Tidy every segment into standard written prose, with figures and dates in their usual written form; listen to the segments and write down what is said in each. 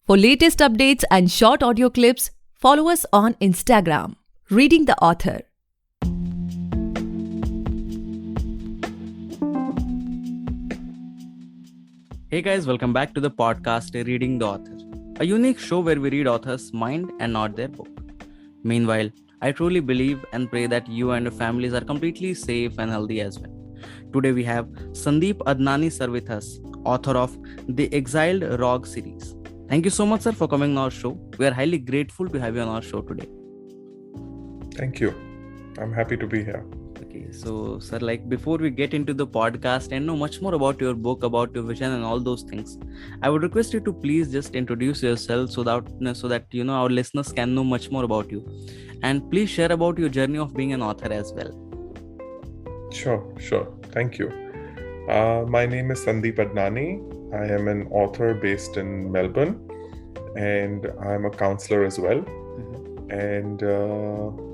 For latest updates and short audio clips, follow us on Instagram, Reading the Author. Hey guys, welcome back to the podcast Reading the Author, a unique show where we read authors' mind and not their book. Meanwhile, I truly believe and pray that you and your families are completely safe and healthy as well. Today we have Sandeep Adnani sir with us, author of the Exiled ROG series. Thank you so much, sir, for coming on our show. We are highly grateful to have you on our show today. Thank you. I'm happy to be here. Okay, so sir, before we get into the podcast and know much more about your book, about your vision and all those things, I would request you to please just introduce yourself so that our listeners can know much more about you, and please share about your journey of being an author as well. Sure. Thank you. My name is Sandeep Adnani. I am an author based in Melbourne, and I'm a counselor as well. And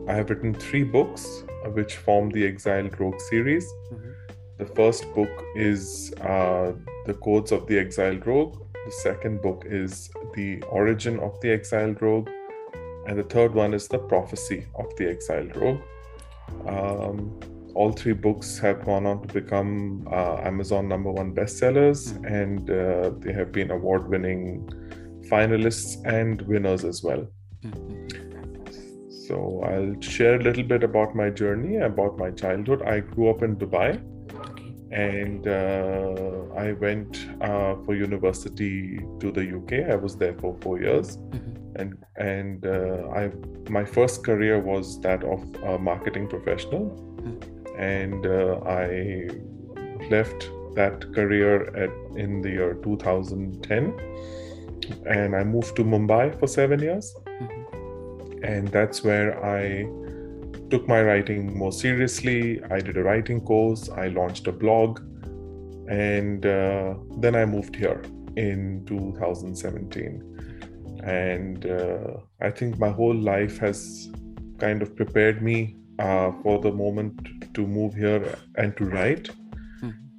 I have written 3 books which form the Exiled ROG series. The first book is The Codes of the Exiled ROG. The second book is The Origin of the Exiled ROG. And the third one is The Prophecy of the Exiled ROG. All 3 books have gone on to become Amazon #1 bestsellers, and they have been award-winning finalists and winners as well. So I'll share a little bit about my journey, about my childhood. I grew up in Dubai, and I went for university to the UK. I was there for 4 years, and my first career was that of a marketing professional, and I left that career in the year 2010, and I moved to Mumbai for 7 years. And that's where I took my writing more seriously. I did a writing course, I launched a blog, and then I moved here in 2017. And I think my whole life has kind of prepared me for the moment to move here and to write.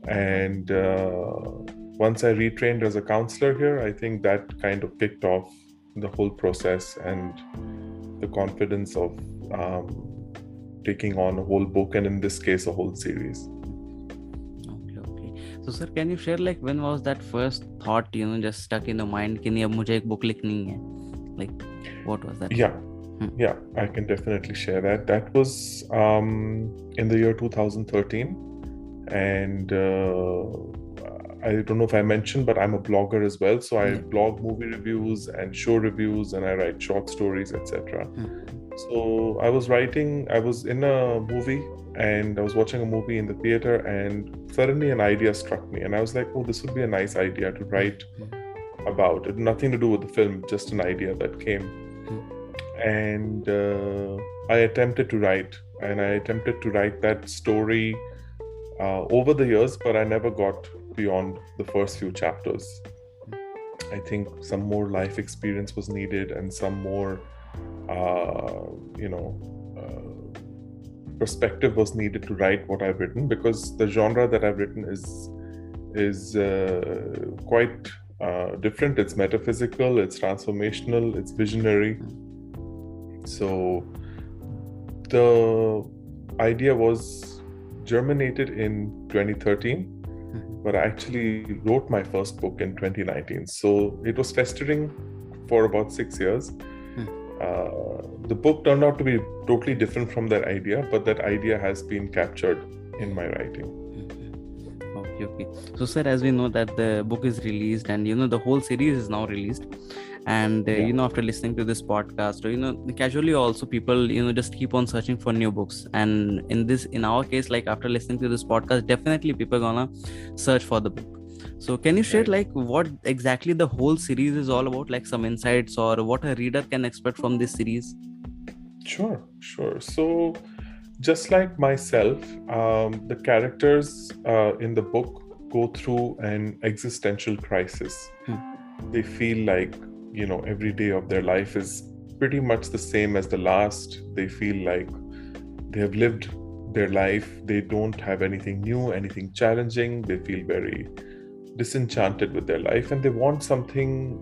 And once I retrained as a counselor here, I think that kind of kicked off the whole process and the confidence of taking on a whole book, and in this case a whole series. Okay. So sir, can you share when was that first thought just stuck in the mind कि नहीं अब मुझे एक book लिखनी है? What was that? Yeah, I can definitely share that. That was in the year 2013, and I don't know if I mentioned, but I'm a blogger as well. So I blog movie reviews and show reviews, and I write short stories, etc. So I was in a movie, and I was watching a movie in the theater, and suddenly an idea struck me, and I was like, oh, this would be a nice idea to write about. It had nothing to do with the film, just an idea that came. And I attempted to write that story over the years, but I never got beyond the first few chapters. I think some more life experience was needed, and some more perspective was needed to write what I've written, because the genre that I've written is quite different. It's metaphysical, it's transformational, it's visionary. So the idea was germinated in 2013, but I actually wrote my first book in 2019. So it was festering for about 6 years. The book turned out to be totally different from that idea, but that idea has been captured in my writing. Okay. So sir, as we know that the book is released, and the whole series is now released, and after listening to this podcast, or casually also people just keep on searching for new books, and in our case, after listening to this podcast, definitely people gonna search for the book. So can you share what exactly the whole series is all about, some insights or what a reader can expect from this series? Sure. So just like myself, the characters in the book go through an existential crisis. They feel like, every day of their life is pretty much the same as the last. They feel like they have lived their life. They don't have anything new, anything challenging. They feel very disenchanted with their life, and they want something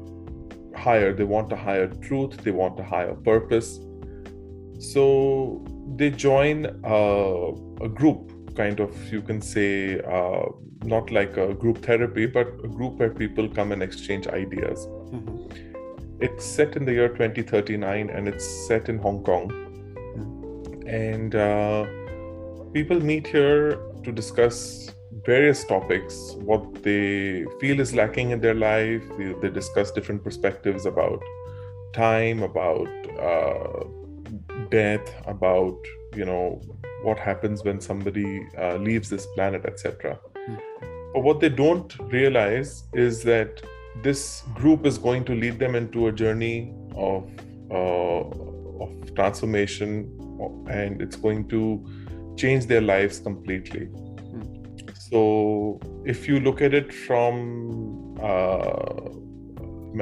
higher. They want a higher truth. They want a higher purpose. So they join a group, kind of, you can say, not like a group therapy, but a group where people come and exchange ideas. It's set in the year 2039 and it's set in Hong Kong. And people meet here to discuss various topics, what they feel is lacking in their life. They discuss different perspectives about time, about death, about, what happens when somebody leaves this planet, etc. But what they don't realize is that this group is going to lead them into a journey of transformation, and it's going to change their lives completely. So if you look at it from a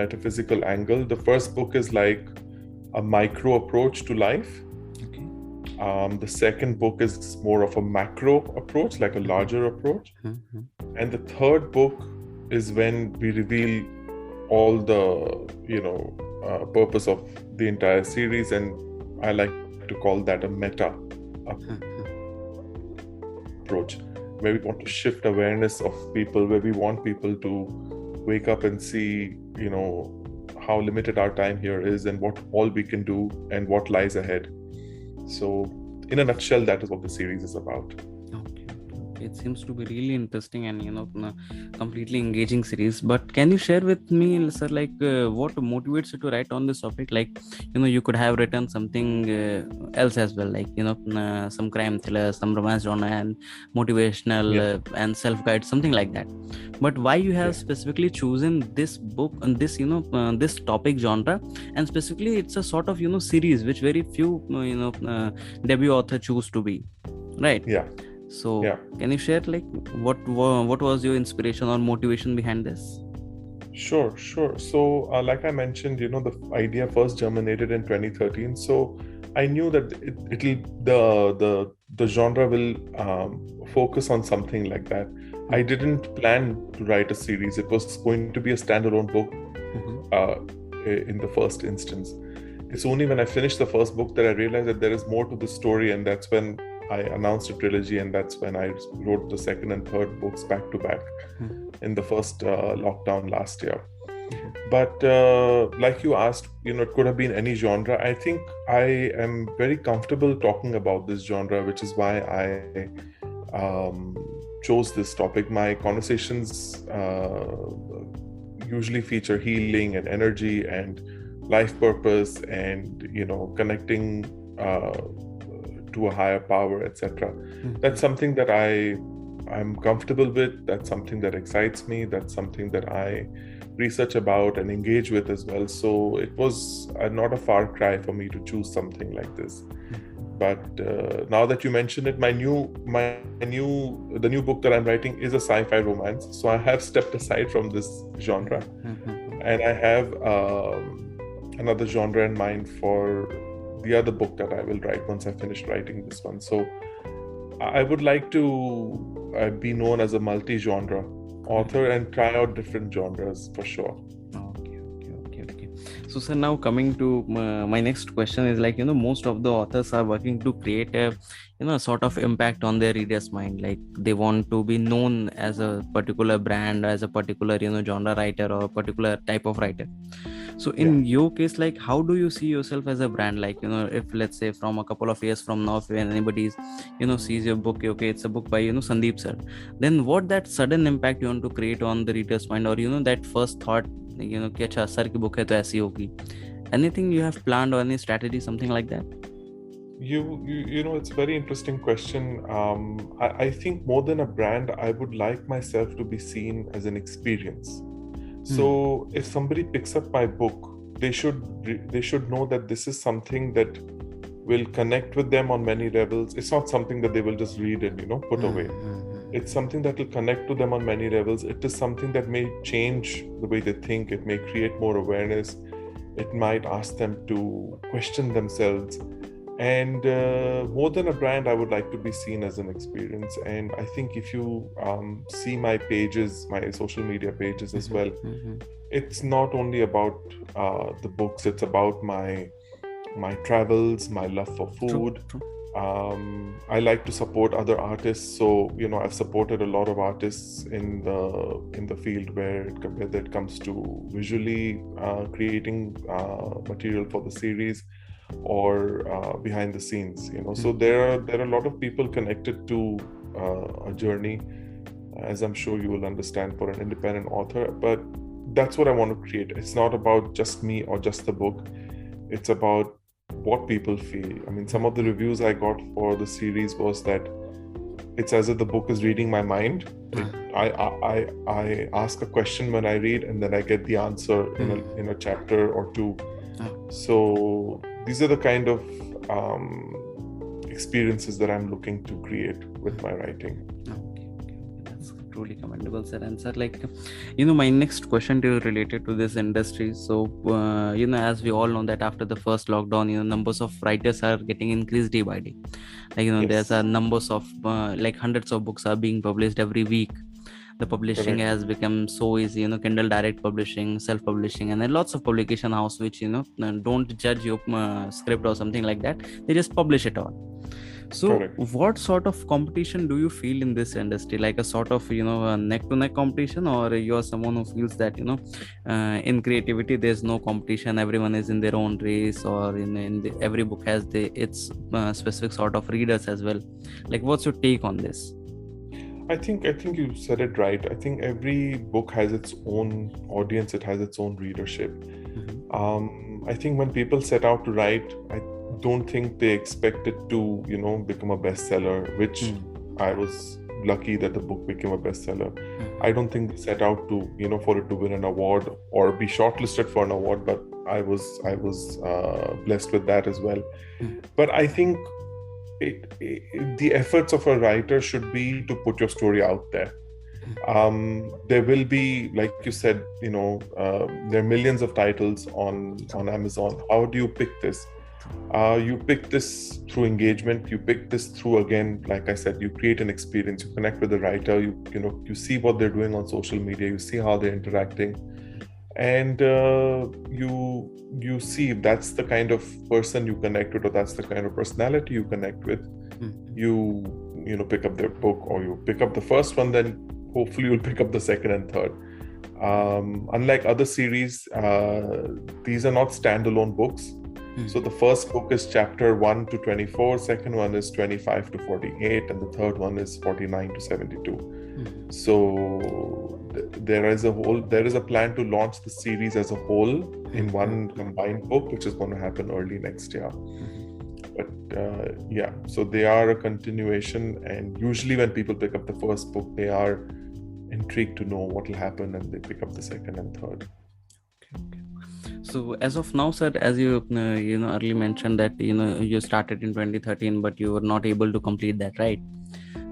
metaphysical angle, the first book is like a micro approach to life. The second book is more of a macro approach, like a larger approach. And the third book is when we reveal all the, purpose of the entire series, and I like to call that a meta approach, where we want to shift awareness of people, where we want people to wake up and see, how limited our time here is and what all we can do and what lies ahead. So in a nutshell, that is what the series is about. It seems to be really interesting and completely engaging series. But can you share with me, sir, like what motivates you to write on this topic? Like you could have written something else as well, like some crime thriller, some romance genre, and motivational and self-guide, something like that. But why you have specifically chosen this book and this this topic genre, and specifically it's a sort of series which very few debut author choose to be, right? So can you share like what was your inspiration or motivation behind this? Sure. So like I mentioned, the idea first germinated in 2013. So I knew that the genre will focus on something like that. I didn't plan to write a series. It was going to be a standalone book in the first instance. It's only when I finished the first book that I realized that there is more to the story, and that's when I announced a trilogy, and that's when I wrote the second and third books back to back in the first lockdown last year. But like you asked, it could have been any genre. I think I am very comfortable talking about this genre, which is why I chose this topic. My conversations usually feature healing and energy and life purpose and, connecting to a higher power, etc. That's something that I'm comfortable with. That's something that excites me. That's something that I research about and engage with as well. So it was not a far cry for me to choose something like this. But now that you mention it, the new book that I'm writing is a sci-fi romance. So I have stepped aside from this genre, and I have another genre in mind for the other book that I will write once I finish writing this one. So I would like to be known as a multi-genre author and try out different genres for sure. Okay. So sir, now coming to my next question is like, most of the authors are working to create a sort of impact on their readers' mind. Like they want to be known as a particular brand, as a particular genre writer or a particular type of writer. So in your case, like how do you see yourself as a brand? Like if let's say from a couple of years from now, if anybody sees your book, okay, it's a book by Sandeep sir, then what that sudden impact you want to create on the reader's mind, or that first thought कि अच्छा sir की book है तो ऐसी होगी. Anything you have planned or any strategy, something like that? It's a very interesting question. I think more than a brand, I would like myself to be seen as an experience. So if somebody picks up my book, they should know that this is something that will connect with them on many levels. It's not something that they will just read and put away. It's something that will connect to them on many levels. It is something that may change the way they think. It may create more awareness. It might ask them to question themselves. And more than a brand, I would like to be seen as an experience. And I think if you see my pages, my social media pages as well, it's not only about the books, it's about my travels, my love for food. True. I like to support other artists, so I've supported a lot of artists in the field whether it comes to visually creating material for the series or behind the scenes. So there are a lot of people connected to a journey, as I'm sure you will understand, for an independent author. But that's what I want to create. It's not about just me or just the book. It's about what people feel. I mean, some of the reviews I got for the series was that it's as if the book is reading my mind. I ask a question when I read, and then I get the answer in a chapter or two. So these are the kind of experiences that I'm looking to create with my writing. Truly commendable, sir. And sir, my next question to you related to this industry. So as we all know that after the first lockdown, numbers of writers are getting increased day by day. Yes. There's a numbers of hundreds of books are being published every week. The publishing has become so easy, Kindle Direct Publishing, self-publishing, and then lots of publication house which don't judge your script or something like that. They just publish it all. So what sort of competition do you feel in this industry? Like a sort of a neck-to-neck competition, or you are someone who feels that in creativity there's no competition, everyone is in their own race, or every book has its specific sort of readers as well? Like, what's your take on this? I think you said it right. I think every book has its own audience, it has its own readership. I think when people set out to write, I don't think they expected to become a bestseller, which I was lucky that the book became a bestseller. I don't think they set out to for it to win an award or be shortlisted for an award, but I was blessed with that as well. But I think the efforts of a writer should be to put your story out there. There will be, like you said, there are millions of titles on Amazon. How do you pick this? You pick this through engagement. You pick this through, again, like I said, you create an experience. You connect with the writer. You see what they're doing on social media. You see how they're interacting, and you see if that's the kind of person you connect with, or that's the kind of personality you connect with. You pick up their book, or you pick up the first one, then hopefully you'll pick up the second and third. Unlike other series, these are not standalone books. So the first book is chapter 1 to 24, second one is 25 to 48, and the third one is 49 to 72. So there is a plan to launch the series as a whole in one combined book, which is going to happen early next year. But so they are a continuation, and usually when people pick up the first book, they are intrigued to know what will happen, and they pick up the second and third. So as of now, sir, as you earlier mentioned that you started in 2013, but you were not able to complete that, right?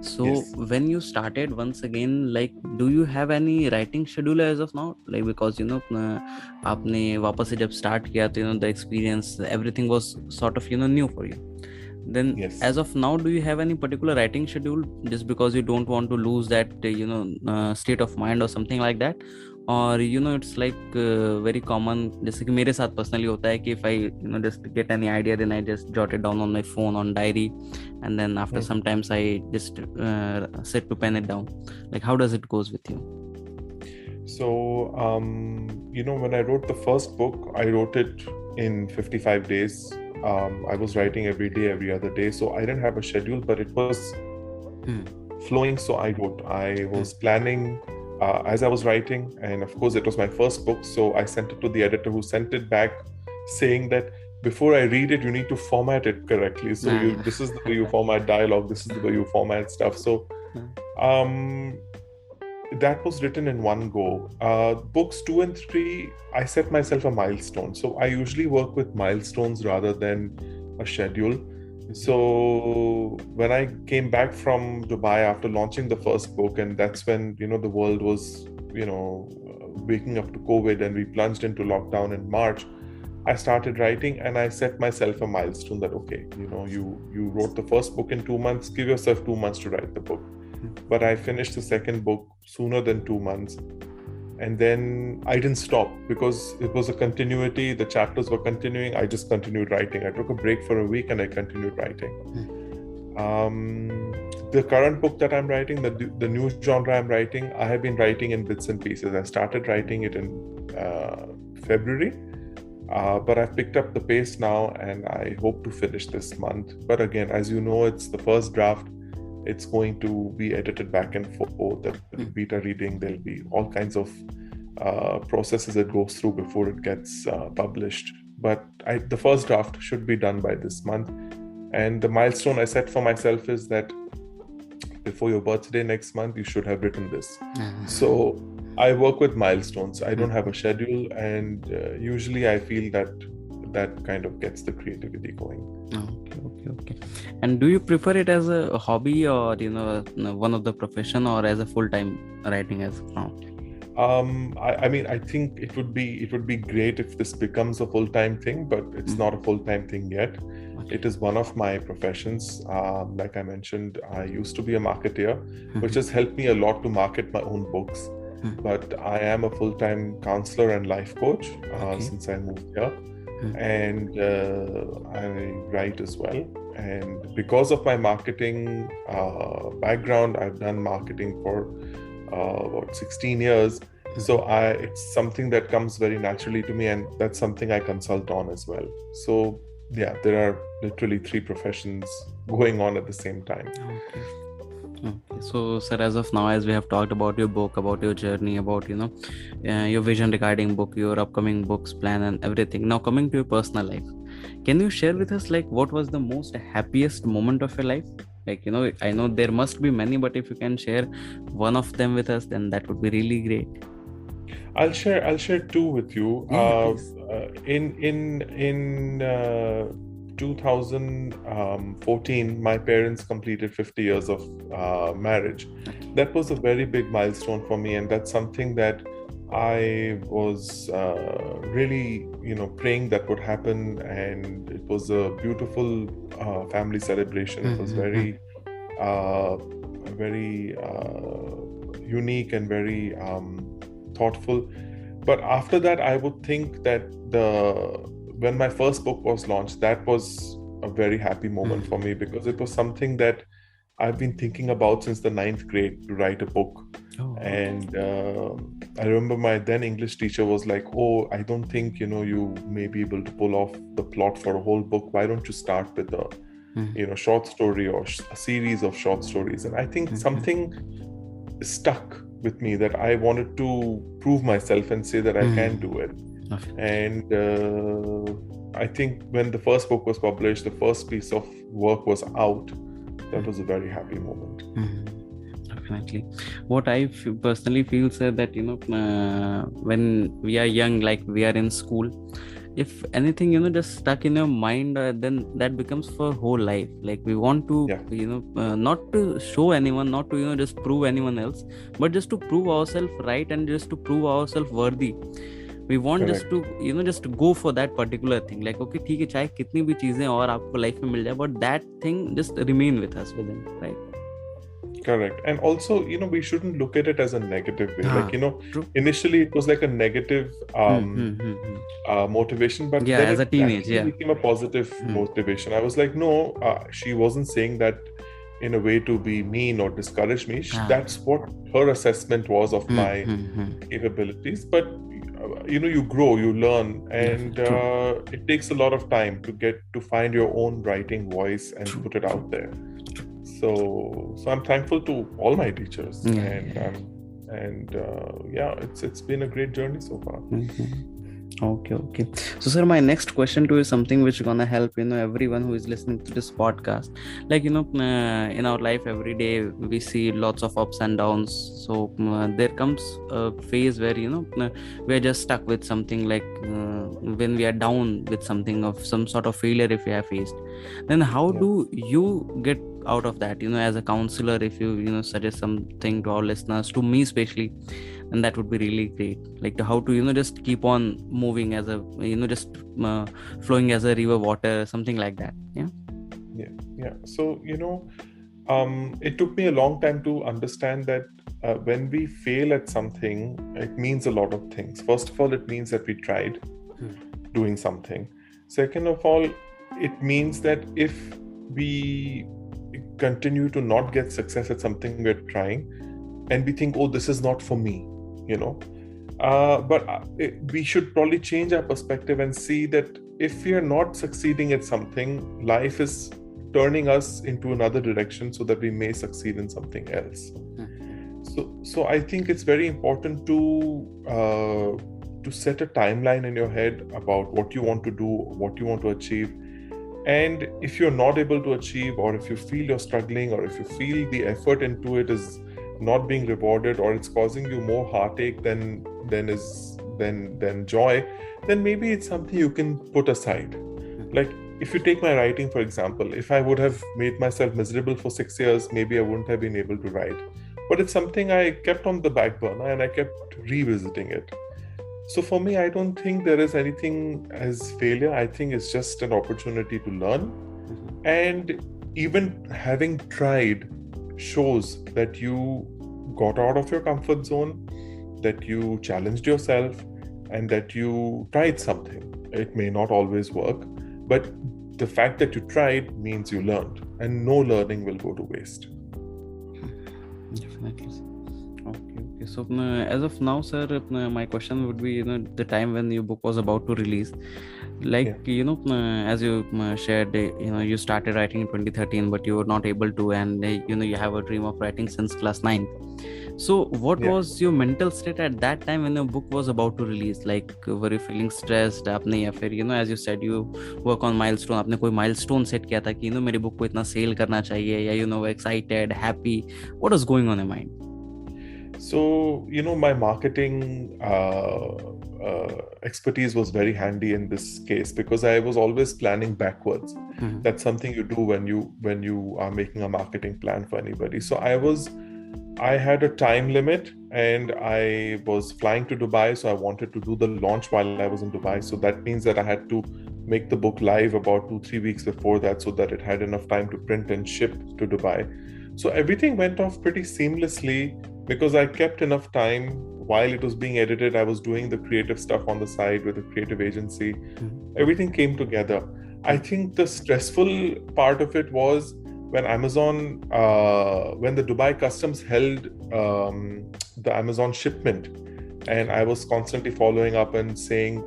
So yes. When you started once again, do you have any writing schedule as of now? Because आपने वापस से जब start किया तो the experience, everything was sort of new for you. Then yes. As of now, do you have any particular writing schedule, just because you don't want to lose that state of mind or something like that? Or it's very common, जैसे कि मेरे साथ personally होता है कि if I just get any idea, then I just jot it down on my phone, on diary, and then after sometimes I just sit to pen it down. How does it goes with you? So when I wrote the first book, I wrote it in 55 days. I was writing every day, every other day, so I didn't have a schedule, but it was flowing. So I wrote. I was planning as I was writing, and of course it was my first book, so I sent it to the editor, who sent it back saying that before I read it, you need to format it correctly. So this is the way you format dialogue, this is the way you format stuff. So that was written in one go. Books 2 and 3, I set myself a milestone. So I usually work with milestones rather than a schedule. So when I came back from Dubai after launching the first book, and that's when the world was waking up to COVID, and we plunged into lockdown in March. I started writing, and I set myself a milestone that, okay, you wrote the first book in 2 months, give yourself 2 months to write the book. But I finished the second book sooner than 2 months. And then I didn't stop because it was a continuity. The chapters were continuing. I just continued writing. I took a break for a week and I continued writing. The current book that I'm writing, the new genre I'm writing, I have been writing in bits and pieces. I started writing it in February, but I've picked up the pace now and I hope to finish this month. But again, as you know, it's the first draft. It's going to be edited back and forth. There'll be beta reading. There'll be all kinds of processes it goes through before it gets published. But the first draft should be done by this month. And the milestone I set for myself is that before your birthday next month, you should have written this. So I work with milestones. I don't have a schedule. And usually I feel that kind of gets the creativity going. Okay. And do you prefer it as a hobby or one of the profession, or as a full-time writing as now? I mean, I think it would be great if this becomes a full-time thing, but it's not a full-time thing yet. Okay. It is one of my professions. Like I mentioned, I used to be a marketeer, which has helped me a lot to market my own books. But I am a full-time counselor and life coach since I moved here. And I write as well. And because of my marketing background, I've done marketing for about 16 years. So it's something that comes very naturally to me, and that's something I consult on as well. So yeah, there are literally 3 professions going on at the same time. Okay, so sir, as of now, as we have talked about your book, about your journey, about your vision regarding book, your upcoming books plan and everything, now coming to your personal life, can you share with us like what was the most happiest moment of your life? Like, I know there must be many, but if you can share one of them with us, then that would be really great. I'll share 2 with you. In 2014, my parents completed 50 years of marriage. That was a very big milestone for me, and that's something that I was really, praying that would happen, and it was a beautiful family celebration. It was very unique and very thoughtful. But after that, I would think that when my first book was launched, that was a very happy moment for me, because it was something that I've been thinking about since the 9th grade, to write a book. And I remember my then English teacher was like, "Oh, I don't think you may be able to pull off the plot for a whole book. Why don't you start with a short story or a series of short stories?" And I think something stuck with me, that I wanted to prove myself and say that I can do it. And I think when the first book was published, the first piece of work was out, that was a very happy moment. Definitely. What I personally feel, sir, that when we are young, like we are in school, if anything just stuck in your mind, then that becomes for whole life. Like we want to not to show anyone, not to just prove anyone else, but just to prove ourselves right, and just to prove ourselves worthy. We want just to just to go for that particular thing. Like, okay, ठीक है, चाहे कितनी भी चीजें और आपको life में मिल जाए, but that thing just remain with us within, right? Correct. And also, we shouldn't look at it as a negative way. True. Initially it was like a negative motivation, but then as a teenager, it became a positive motivation. I was like, no, she wasn't saying that in a way to be mean or discourage me. That's what her assessment was of my capabilities. But you grow, you learn, and it takes a lot of time to find your own writing voice and put it out there. So I'm thankful to all my teachers, it's been a great journey so far. Okay. So, sir, my next question to you is something which is gonna help everyone who is listening to this podcast. Like in our life every day we see lots of ups and downs. So there comes a phase where we are just stuck with something, like when we are down with something of some sort of failure if we have faced. Then how do you get out of that? As a counselor, if you suggest something to our listeners, to me especially, and that would be really great. Like how to just keep on moving as a just flowing as a river water, something like that. Yeah. So it took me a long time to understand that when we fail at something, it means a lot of things. First of all, it means that we tried doing something. Second of all, it means that if we continue to not get success at something we're trying, and we think, oh, this is not for me, but we should probably change our perspective and see that if we are not succeeding at something, life is turning us into another direction so that we may succeed in something else. So I think it's very important to set a timeline in your head about what you want to do, what you want to achieve. And if you're not able to achieve, or if you feel you're struggling, or if you feel the effort into it is not being rewarded, or it's causing you more heartache than joy, then maybe it's something you can put aside. Like if you take my writing, for example, if I would have made myself miserable for 6 years, maybe I wouldn't have been able to write. But it's something I kept on the back burner and I kept revisiting it. So for me, I don't think there is anything as failure. I think it's just an opportunity to learn. And even having tried shows that you got out of your comfort zone, that you challenged yourself, and that you tried something. It may not always work, but the fact that you tried means you learned, and no learning will go to waste. Definitely. Okay. So as of now, sir, my question would be, the time when your book was about to release, like, as you shared, you started writing in 2013, but you were not able to, and you have a dream of writing since class 9. So what was your mental state at that time when your book was about to release? Like, were you feeling stressed? आपने या फिर as you said, you work on milestone. आपने कोई milestone set किया था कि मेरे book को इतना sale करना चाहिए, या excited, happy? What was going on in your mind? So my marketing expertise was very handy in this case, because I was always planning backwards. That's something you do when you are making a marketing plan for anybody. So I had a time limit, and I was flying to Dubai, so I wanted to do the launch while I was in Dubai. So that means that I had to make the book live about 2-3 weeks before that, so that it had enough time to print and ship to Dubai. So everything went off pretty seamlessly because I kept enough time. While it was being edited, I was doing the creative stuff on the side with a creative agency. Everything came together. I think the stressful part of it was when Amazon, when the Dubai customs held the Amazon shipment, and I was constantly following up and saying,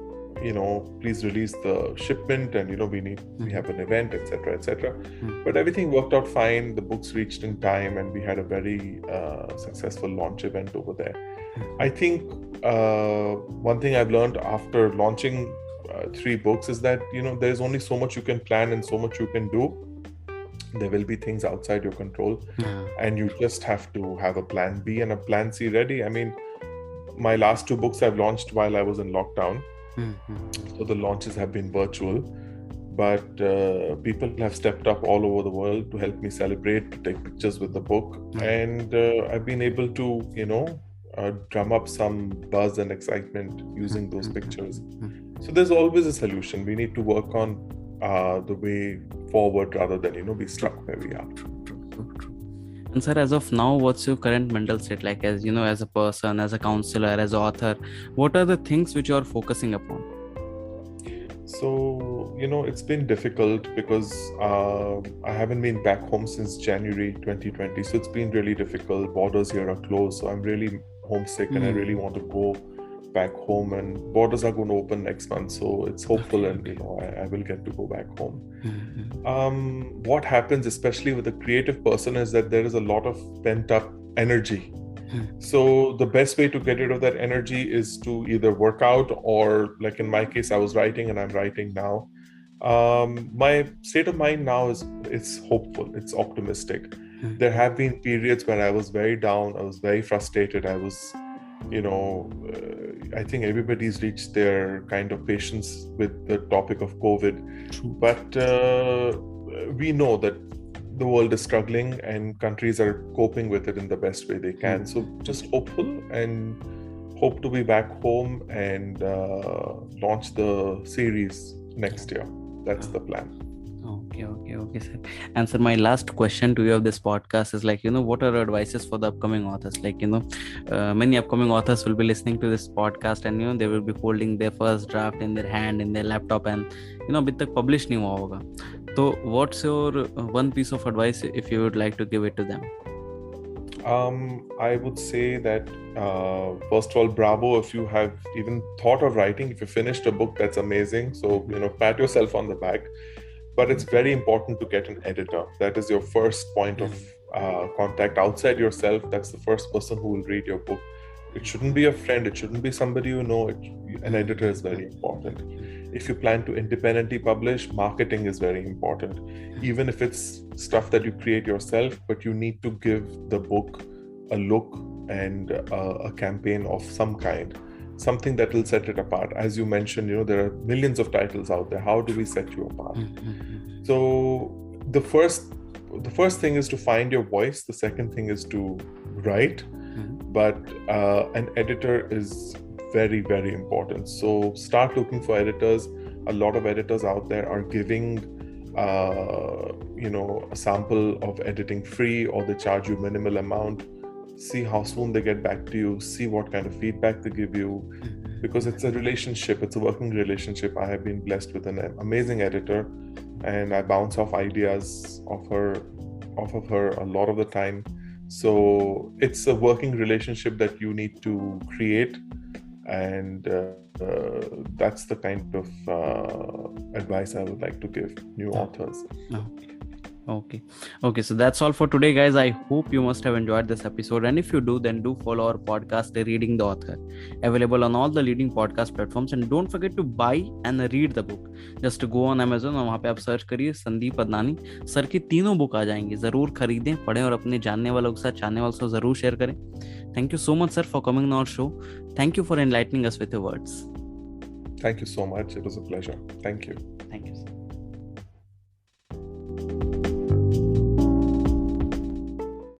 please release the shipment, and we have an event, etc. But everything worked out fine. The books reached in time, and we had a very successful launch event over there. I think one thing I've learned after launching 3 books is that there's only so much you can plan and so much you can do. There will be things outside your control, and you just have to have a plan B and a plan C ready. I mean, my last 2 books I've launched while I was in lockdown. So the launches have been virtual, but people have stepped up all over the world to help me celebrate, to take pictures with the book. And I've been able to, drum up some buzz and excitement using those pictures. So there's always a solution. We need to work on the way forward rather than be stuck where we are. True. And sir, as of now, what's your current mental state like? As as a person, as a counselor, as an author, what are the things which you are focusing upon? So it's been difficult because I haven't been back home since January 2020. So it's been really difficult. Borders here are closed, so I'm really homesick, and I really want to go back home, and borders are going to open next month, so it's hopeful. And I will get to go back home. What happens, especially with a creative person, is that there is a lot of pent up energy. So the best way to get rid of that energy is to either work out, or like in my case, I was writing and I'm writing now. My state of mind now is it's hopeful, it's optimistic. There have been periods when I was very down, I was very frustrated, I was I think everybody's reached their kind of patience with the topic of COVID. True. But we know that the world is struggling and countries are coping with it in the best way they can. So just hopeful and hope to be back home and launch the series next year. That's the plan. Okay, sir. And sir, my last question to you of this podcast is like, what are your advices for the upcoming authors? Like, many upcoming authors will be listening to this podcast and, they will be holding their first draft in their hand, in their laptop and, अभी तक publish नहीं हुआ होगा. So what's your one piece of advice if you would like to give it to them? I would say that, first of all, bravo if you have even thought of writing. If you finished a book, that's amazing. So, pat yourself on the back. But it's very important to get an editor. That is your first point of contact outside yourself. That's the first person who will read your book. It shouldn't be a friend. It shouldn't be somebody you know. An editor is very important. If you plan to independently publish, marketing is very important. Even if it's stuff that you create yourself, but you need to give the book a look and a campaign of some kind. Something that will set it apart. As you mentioned, there are millions of titles out there. How do we set you apart? So the first thing is to find your voice. The second thing is to write. But an editor is very, very important. So start looking for editors. A lot of editors out there are giving a sample of editing free, or they charge you minimal amount. See how soon they get back to you, see what kind of feedback they give you, because it's a relationship, it's a working relationship. I have been blessed with an amazing editor, and I bounce off ideas off of her a lot of the time. So it's a working relationship that you need to create, and that's the kind of advice I would like to give new authors. Okay, so that's all for today, guys. I hope you must have enjoyed this episode, and if you do, then do follow our podcast Reading the Author, available on all the leading podcast platforms. And don't forget to buy and read the book. Just go on Amazon और वहाँ पे आप search करिए Sandeep Adnani sir की तीनों book आ जाएंगी. जरूर खरीदें, पढ़ें और अपने जानने वालों के साथ, चाहने वालों से जरूर शेयर करें. Thank you so much, sir, for coming on our show. Thank you for enlightening us with your words. Thank you so much. It was a pleasure. Thank you. Thank you, sir.